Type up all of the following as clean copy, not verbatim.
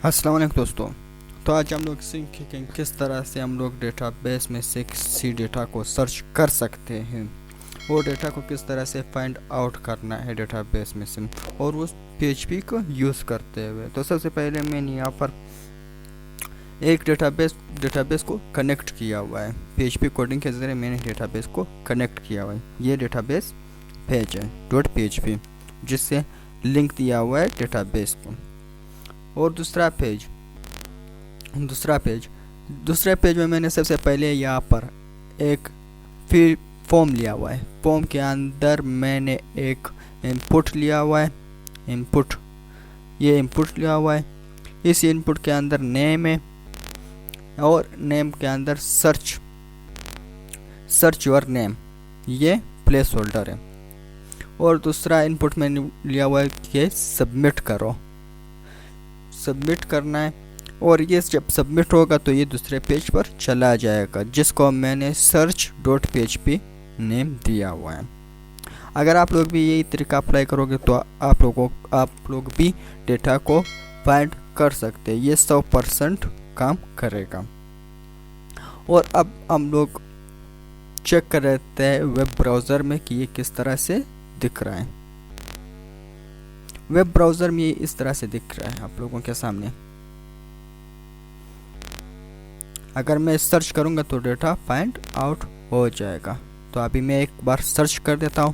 अस्सलाम वालेकुम दोस्तों। तो आज हम लोग सीखेंगे किस तरह से हम लोग डेटाबेस में से किसी डेटा को सर्च कर सकते हैं और डेटा को किस तरह से फाइंड आउट करना है डेटाबेस में से और उस पीएचपी को यूज़ करते हुए। तो सबसे पहले मैंने यहाँ पर एक डेटाबेस को कनेक्ट किया हुआ है। पीएचपी कोडिंग के ज़रिए मैंने डेटाबेस को कनेक्ट किया हुआ है। ये डेटाबेस पेज है .php जिससे लिंक दिया हुआ है डेटाबेस को। और दूसरा पेज में मैंने सबसे पहले यहाँ पर एक फॉर्म लिया हुआ है। फॉर्म के अंदर मैंने एक इनपुट लिया हुआ है। इनपुट लिया हुआ है। इस इनपुट के अंदर नेम है और नेम के अंदर सर्च योर नेम, ये प्लेस होल्डर है। और दूसरा इनपुट मैंने लिया हुआ है कि सबमिट करना है और ये जब सबमिट होगा तो ये दूसरे पेज पर चला जाएगा जिसको मैंने search.php नेम दिया हुआ है। अगर आप लोग भी यही तरीका अप्लाई करोगे तो आप लोग भी डेटा को फाइंड कर सकते हैं। ये 100% काम करेगा। और अब हम लोग चेक कर लेते हैं वेब ब्राउज़र में कि ये किस तरह से दिख रहा है। वेब ब्राउज़र में ये इस तरह से दिख रहा है आप लोगों के सामने। अगर मैं सर्च करूंगा तो डेटा फाइंड आउट हो जाएगा। तो अभी मैं एक बार सर्च कर देता हूँ।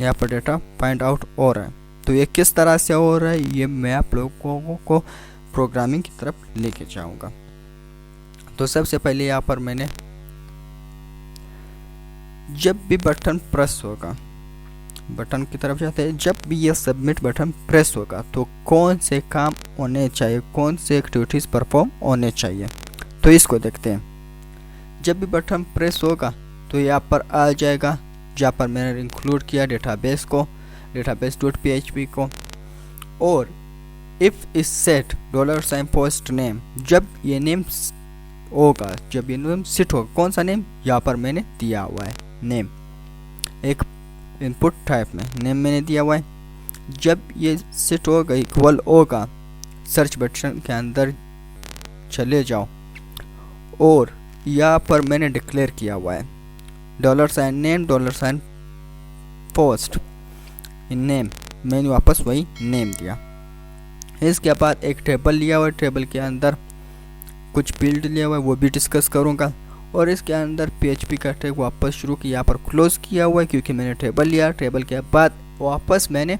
यहाँ पर डेटा फाइंड आउट हो रहा है। तो ये किस तरह से हो रहा है ये मैं आप लोगों को प्रोग्रामिंग की तरफ लेके जाऊंगा। तो सबसे पहले यहाँ पर मैंने जब भी बटन प्रेस होगा, बटन की तरफ जाते हैं, जब भी ये सबमिट बटन प्रेस होगा तो कौन से काम होने चाहिए, कौन से एक्टिविटीज़ परफॉर्म होने चाहिए। तो इसको देखते हैं। जब भी बटन प्रेस होगा तो यहाँ पर आ जाएगा जहाँ पर मैंने इंक्लूड किया डेटाबेस.php को। और if is set $post name, जब ये नेम होगा, जब ये नेम सेट होगा, कौन सा नेम यहाँ पर मैंने दिया हुआ है नेम, एक इनपुट टाइप में नेम मैंने दिया हुआ है। जब ये सेट होगा इक्वल होगा, सर्च बटन के अंदर चले जाओ और यहाँ पर मैंने डिक्लेयर किया हुआ है $नेम $पोस्ट नेम, मैंने वापस वही नेम दिया। इसके बाद एक टेबल लिया हुआ है। टेबल के अंदर कुछ फील्ड लिया हुआ है, वो भी डिस्कस करूँगा। और इसके अंदर PHP का टैग वापस शुरू किया, यहाँ पर क्लोज किया हुआ है क्योंकि मैंने टेबल लिया। टेबल के बाद वापस मैंने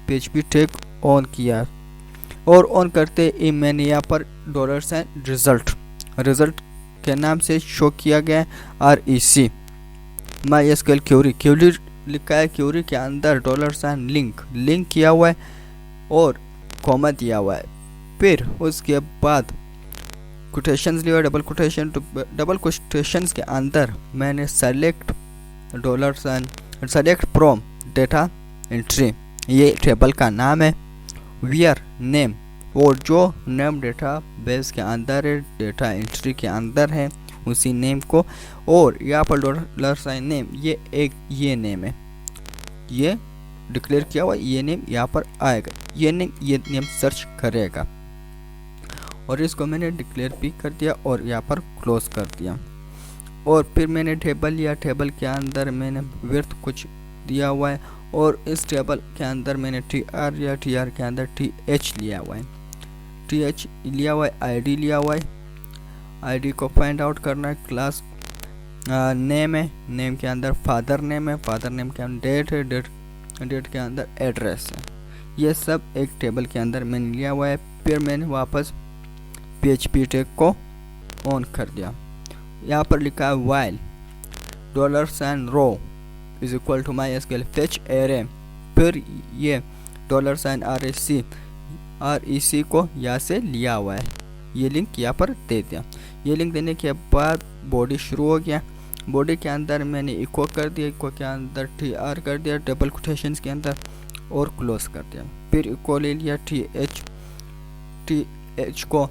PHP टैग ऑन किया और ऑन करते ही मैंने यहाँ पर रिजल्ट के नाम से शो किया गया है REC MySQL क्यूरी लिखा है। क्यूरी के अंदर लिंक किया हुआ है और कॉमा दिया हुआ है। फिर उसके बाद कोटेशंस लिया, डबल कोटेशंस के अंदर मैंने सेलेक्ट फ्रॉम डेटा एंट्री, ये टेबल का नाम है, वेयर नेम, और जो नेम डेटा बेस के अंदर है, डेटा एंट्री के अंदर है, उसी नेम को। और यहाँ पर $नेम, ये नेम है, ये डिक्लेयर किया हुआ, ये नेम यहाँ पर आएगा। ये नेम सर्च करेगा और इसको मैंने डिक्लेयर भी कर दिया और यहाँ पर क्लोज कर दिया। और फिर मैंने टेबल लिया। टेबल के अंदर मैंने विड्थ कुछ दिया हुआ है और इस टेबल के अंदर मैंने TR या TR के अंदर TH लिया हुआ है। TH लिया हुआ है, ID लिया हुआ है। ID को फाइंड आउट करना है। क्लास नेम है, नेम के अंदर फादर नेम है, फादर नेम के अंदर डेट है, डेट के अंदर एड्रेस है। ये सब एक टेबल के अंदर मैंने लिया हुआ है। फिर मैंने वापस PHP टैग को ऑन कर दिया। यहाँ पर लिखा है while $row is equal to MySQL fetch array। फिर ये $REC को यहाँ से लिया हुआ है, ये लिंक यहाँ पर दे दिया। ये लिंक देने के बाद बॉडी शुरू हो गया। बॉडी के अंदर मैंने इको कर दिया, इको के अंदर TR कर दिया डबल कोटेशंस के अंदर और क्लोज कर दिया। फिर इको ले लिया, TH को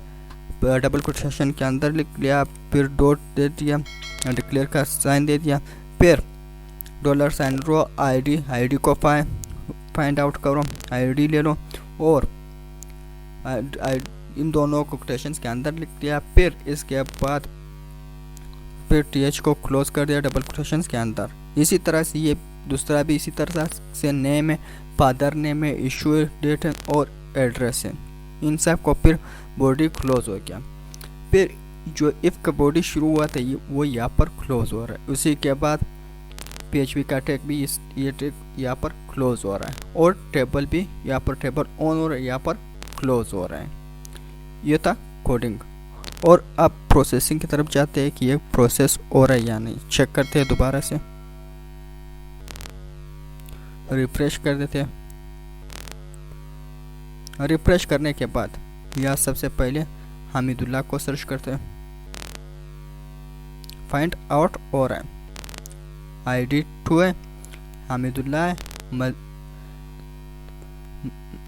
डबल कोटेशन के अंदर लिख लिया, फिर डॉट दे दिया, डिक्लेयर का साइन दे दिया। फिर $रो ID को फाइंड आउट करो, ID ले लो और इन दोनों को कोटेशंस के अंदर लिख दिया, फिर इसके बाद फिर th को क्लोज कर दिया डबल कोटेशंस के अंदर। इसी तरह से ये दूसरा भी इसी तरह से नेम है, फादर नेम है, इशू डेट है और एड्रेस है, इन सब को फिर बॉडी क्लोज हो गया। फिर जो इफ़ का बॉडी शुरू हुआ था वो यहाँ पर क्लोज हो रहा है। उसी के बाद PHP का टैग भी ये टैग यहाँ पर क्लोज हो रहा है और टेबल भी यहाँ पर टेबल ऑन हो रहा है, यहाँ पर क्लोज हो रहा है। ये था कोडिंग। और अब प्रोसेसिंग की तरफ जाते हैं कि ये प्रोसेस हो रहा है या नहीं। चेक करते हैं, दोबारा से रिफ्रेश कर देते हैं। रिफ्रेश करने के बाद यहाँ सबसे पहले हामिदुल्लाह को सर्च करते हैं, फाइंड आउट हो रहा है, ID 2 है, हामिदुल्लाह है,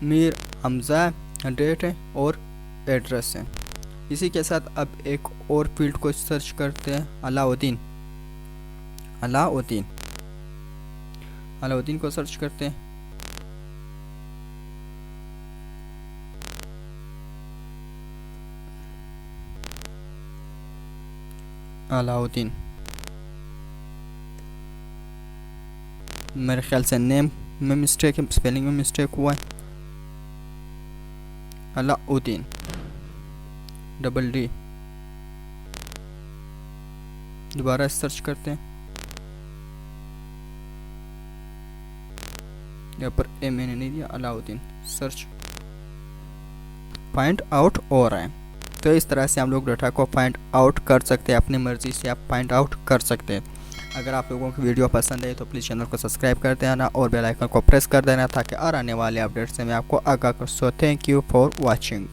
मीर हमजा है, डेट है और एड्रेस है। इसी के साथ अब एक और फील्ड को सर्च करते हैं, अलाउद्दीन को सर्च करते हैं। अलाउद्दीन, मेरे ख्याल से नेम में मिस्टेक है, स्पेलिंग में मिस्टेक हुआ है। अलाउद्दीन DD, दोबारा सर्च करते हैं। यहाँ पर ए मैंने नहीं दिया, अलाउद्दीन, सर्च, फाइंड आउट हो रहा है। तो इस तरह से हम लोग डाटा को फाइंड आउट कर सकते हैं, अपनी मर्ज़ी से आप फाइंड आउट कर सकते हैं। अगर आप लोगों को वीडियो पसंद है तो प्लीज़ चैनल को सब्सक्राइब कर देना और बेल आइकन को प्रेस कर देना ताकि और आने वाले अपडेट से मैं आपको आगाह कर। So thank you for watching.